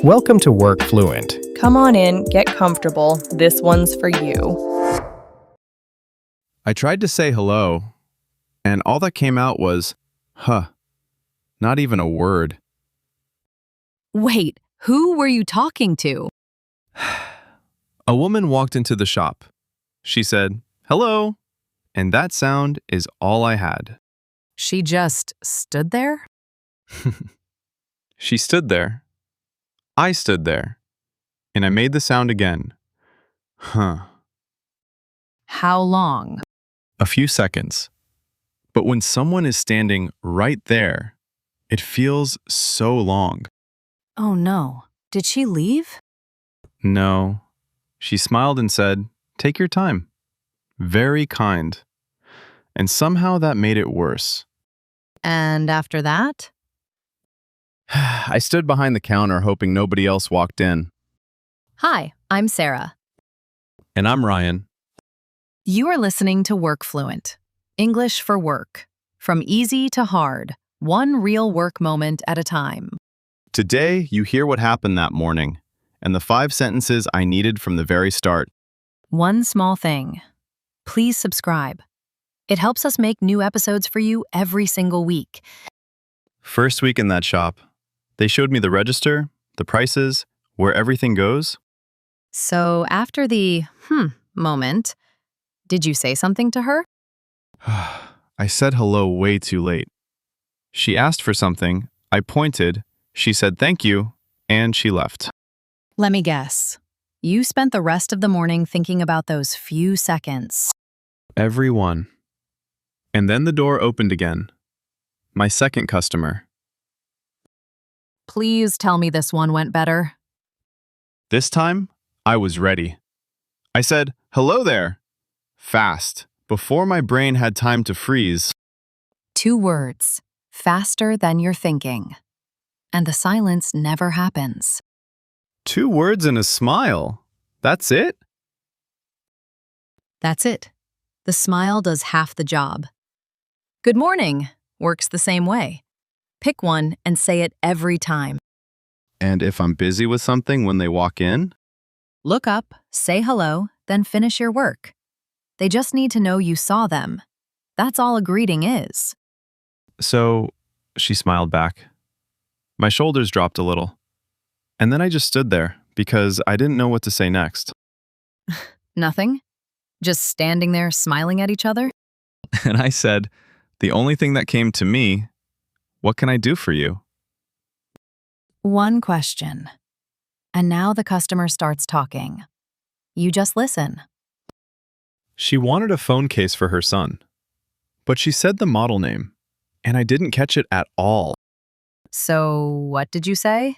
Welcome to Work Fluent. Come on in, get comfortable. This one's for you. I tried to say hello, and all that came out was, huh, not even a word. Wait, who were you talking to? A woman walked into the shop. She said, hello, and that sound is all I had. She just stood there? She stood there. I stood there. And I made the sound again. Huh. How long? A few seconds. But when someone is standing right there, it feels so long. Oh no, did she leave? No. She smiled and said, take your time. Very kind. And somehow that made it worse. And after that? I stood behind the counter hoping nobody else walked in. Hi, I'm Sarah. And I'm Ryan. You are listening to Work Fluent, English for work. From easy to hard, one real work moment at a time. Today, you hear what happened that morning, and the 5 sentences I needed from the very start. One small thing. Please subscribe. It helps us make new episodes for you every single week. First week in that shop, they showed me the register, the prices, where everything goes. So after the moment, did you say something to her? I said hello way too late. She asked for something, I pointed, she said thank you, and she left. Let me guess. You spent the rest of the morning thinking about those few seconds. Everyone. And then the door opened again. My second customer. Please tell me this one went better. This time, I was ready. I said, hello there. Fast, before my brain had time to freeze. 2 words, faster than you're thinking. And the silence never happens. 2 words and a smile. That's it? That's it. The smile does half the job. Good morning works the same way. Pick one and say it every time. And if I'm busy with something when they walk in? Look up, say hello, then finish your work. They just need to know you saw them. That's all a greeting is. So, she smiled back. My shoulders dropped a little. And then I just stood there because I didn't know what to say next. Nothing? Just standing there smiling at each other? And I said, the only thing that came to me, what can I do for you? One question. And now the customer starts talking. You just listen. She wanted a phone case for her son. But she said the model name, and I didn't catch it at all. So, what did you say?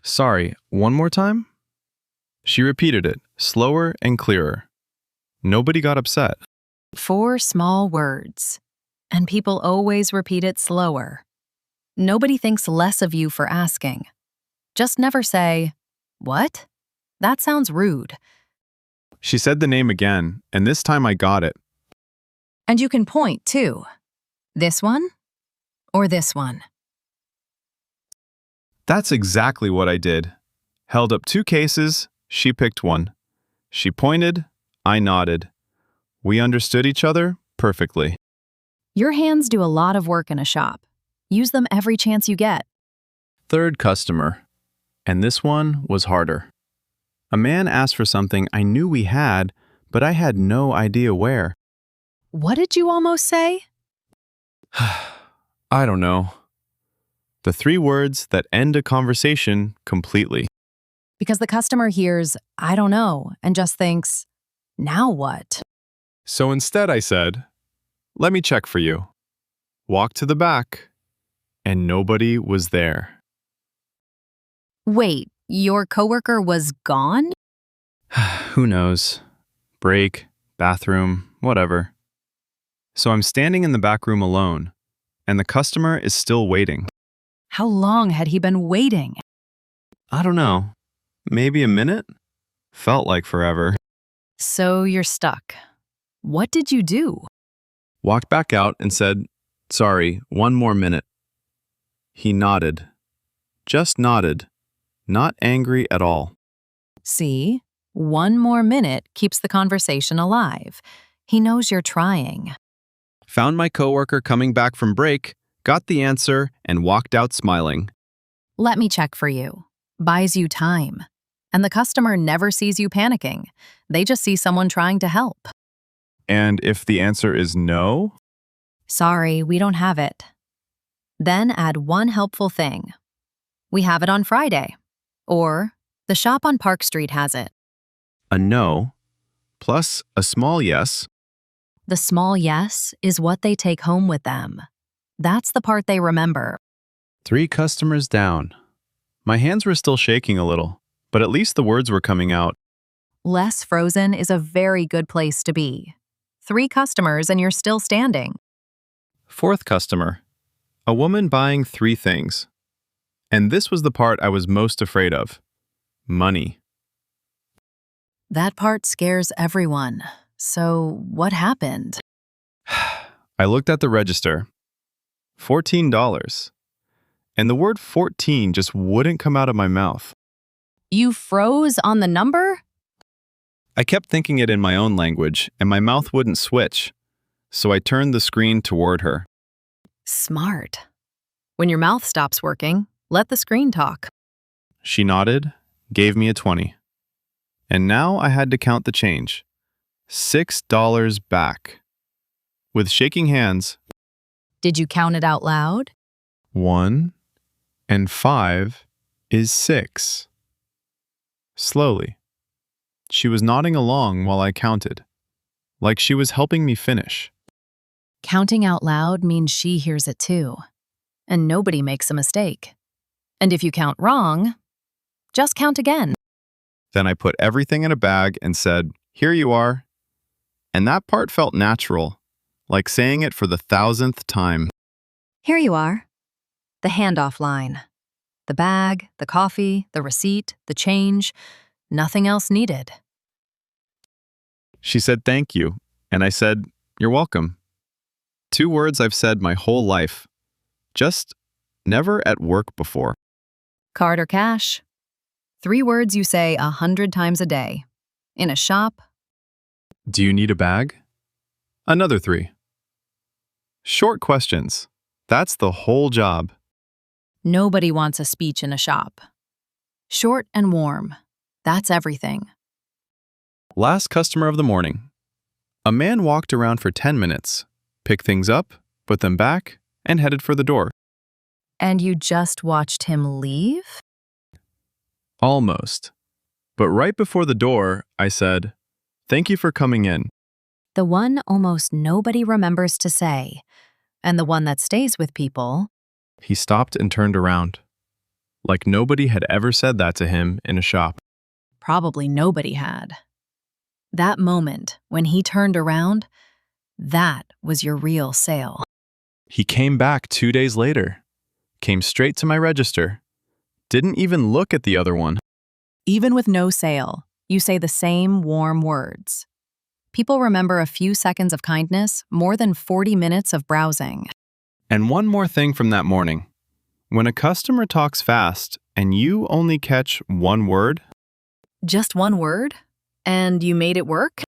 Sorry, one more time? She repeated it, slower and clearer. Nobody got upset. 4 small words. And people always repeat it slower. Nobody thinks less of you for asking. Just never say, what? That sounds rude. She said the name again, and this time I got it. And you can point, too. This one? Or this one? That's exactly what I did. Held up 2 cases, she picked one. She pointed, I nodded. We understood each other perfectly. Your hands do a lot of work in a shop. Use them every chance you get. Third customer. And this one was harder. A man asked for something I knew we had, but I had no idea where. What did you almost say? I don't know. The 3 words that end a conversation completely. Because the customer hears, I don't know, and just thinks, now what? So instead I said, let me check for you. Walked to the back, and nobody was there. Wait, your coworker was gone? Who knows? Break, bathroom, whatever. So I'm standing in the back room alone, and the customer is still waiting. How long had he been waiting? I don't know. Maybe a minute? Felt like forever. So you're stuck. What did you do? Walked back out and said, sorry, one more minute. He nodded. Just nodded. not angry at all. See, 1 more minute keeps the conversation alive. He knows you're trying. Found my coworker coming back from break, got the answer, and walked out smiling. Let me check for you. Buys you time. And the customer never sees you panicking. They just see someone trying to help. And if the answer is no? Sorry, we don't have it. Then add one helpful thing. We have it on Friday. Or, the shop on Park Street has it. A no, plus a small yes. The small yes is what they take home with them. That's the part they remember. 3 customers down. My hands were still shaking a little, but at least the words were coming out. Less frozen is a very good place to be. 3 customers and you're still standing. 4th customer. A woman buying 3 things. And this was the part I was most afraid of. Money. That part scares everyone. So, what happened? I looked at the register. $14. And the word 14 just wouldn't come out of my mouth. You froze on the number? I kept thinking it in my own language, and my mouth wouldn't switch. So I turned the screen toward her. Smart. When your mouth stops working, let the screen talk. She nodded, gave me a 20. And now I had to count the change. $6 back. With shaking hands, Did you count it out loud? 1 and 5 is 6. Slowly. She was nodding along while I counted, like she was helping me finish. Counting out loud means she hears it too. And nobody makes a mistake. And if you count wrong, just count again. Then I put everything in a bag and said, "Here you are." And that part felt natural, like saying it for the 1,000th time. Here you are. The handoff line. The bag, the coffee, the receipt, the change. Nothing else needed. She said thank you, and I said, "You're welcome." 2 words I've said my whole life, just never at work before. Card or cash? 3 words you say 100 times a day. In a shop, Do you need a bag? Another 3. Short questions. That's the whole job. nobody wants a speech in a shop. Short and warm. That's everything. Last customer of the morning. A man walked around for 10 minutes, picked things up, put them back, and headed for the door. And you just watched him leave? Almost. But right before the door, I said, "Thank you for coming in." The one almost nobody remembers to say, and the one that stays with people. He stopped and turned around, like nobody had ever said that to him in a shop. Probably nobody had. That moment, when he turned around, that was your real sale. He came back 2 days later, came straight to my register, didn't even look at the other one. Even with no sale, you say the same warm words. People remember a few seconds of kindness more than 40 minutes of browsing. And one more thing from that morning. When a customer talks fast and you only catch one word, Just one word? And you made it work?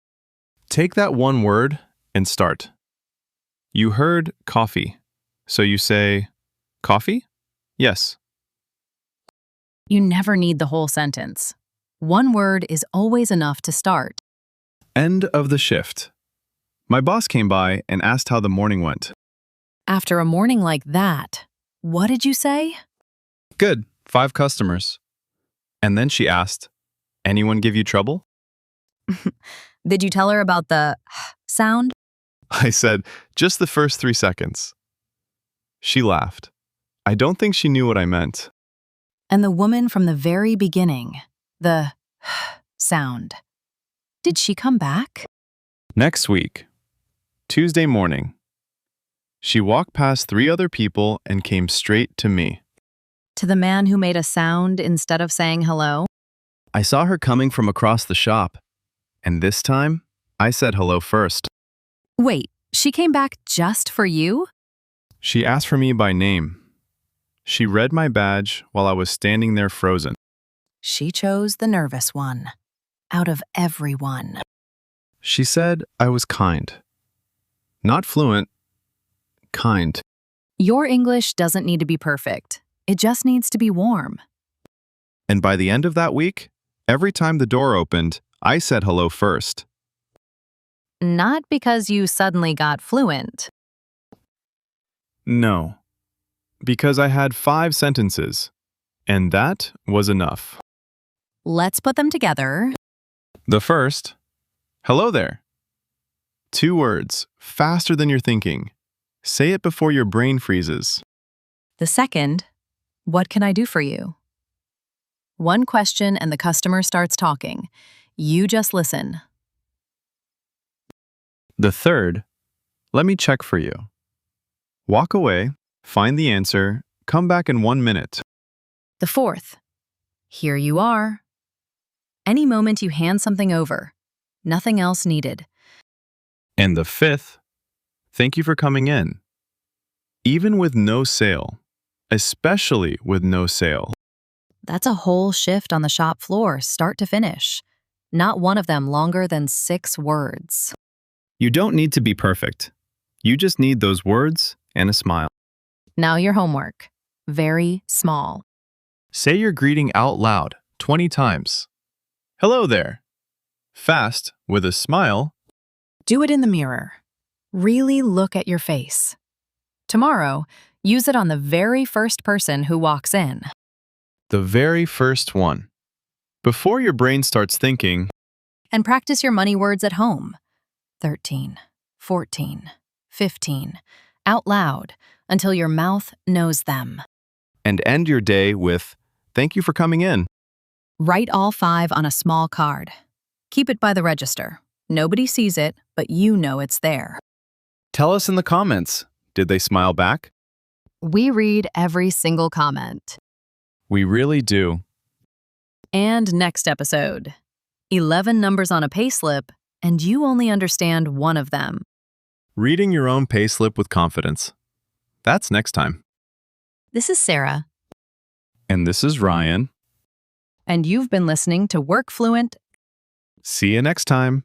take that one word and start. You heard coffee, so you say, "Coffee? Yes." You never need the whole sentence. One word is always enough to start. End of the shift. My boss came by and asked how the morning went. After a morning like that, what did you say? Good, 5 customers. And then she asked, "Anyone give you trouble?" Did you tell her about the sound? I said, "Just the first 3 seconds." She laughed. I don't think she knew what I meant. And the woman from the very beginning, the sound. Did she come back? Next week, Tuesday morning, she walked past 3 other people and came straight to me. To the man who made a sound instead of saying hello? I saw her coming from across the shop, and this time, I said hello first. Wait, she came back just for you? She asked for me by name. She read my badge while I was standing there frozen. She chose the nervous one. Out of everyone. She said I was kind. Not fluent, kind. Your English doesn't need to be perfect. It just needs to be warm. And by the end of that week, every time the door opened, I said hello first. Not because you suddenly got fluent. No, because I had 5 sentences, and that was enough. Let's put them together. The first, hello there. 2 words, faster than you're thinking. Say it before your brain freezes. The second, what can I do for you? 1 question and the customer starts talking. You just listen. The third, let me check for you. Walk away, find the answer, come back in 1 minute. The fourth, here you are. Any moment you hand something over. Nothing else needed. And the fifth, thank you for coming in. Even with no sale, especially with no sale. That's a whole shift on the shop floor, start to finish. Not one of them longer than 6 words. You don't need to be perfect. You just need those words and a smile. Now your homework. Very small. Say your greeting out loud 20 times. Hello there. Fast, with a smile. Do it in the mirror. Really look at your face. Tomorrow, use it on the very first person who walks in. The very first one. Before your brain starts thinking, And practice your money words at home. 13, 14, 15. Out loud until your mouth knows them. and end your day with, thank you for coming in. Write all 5 on a small card. Keep it by the register. Nobody sees it, but you know it's there. Tell us in the comments, did they smile back? We read every single comment. We really do. And next episode. 11 numbers on a payslip, and you only understand 1 of them. Reading your own payslip with confidence. That's next time. This is Sarah, And this is Ryan. and you've been listening to Work Fluent. See you next time.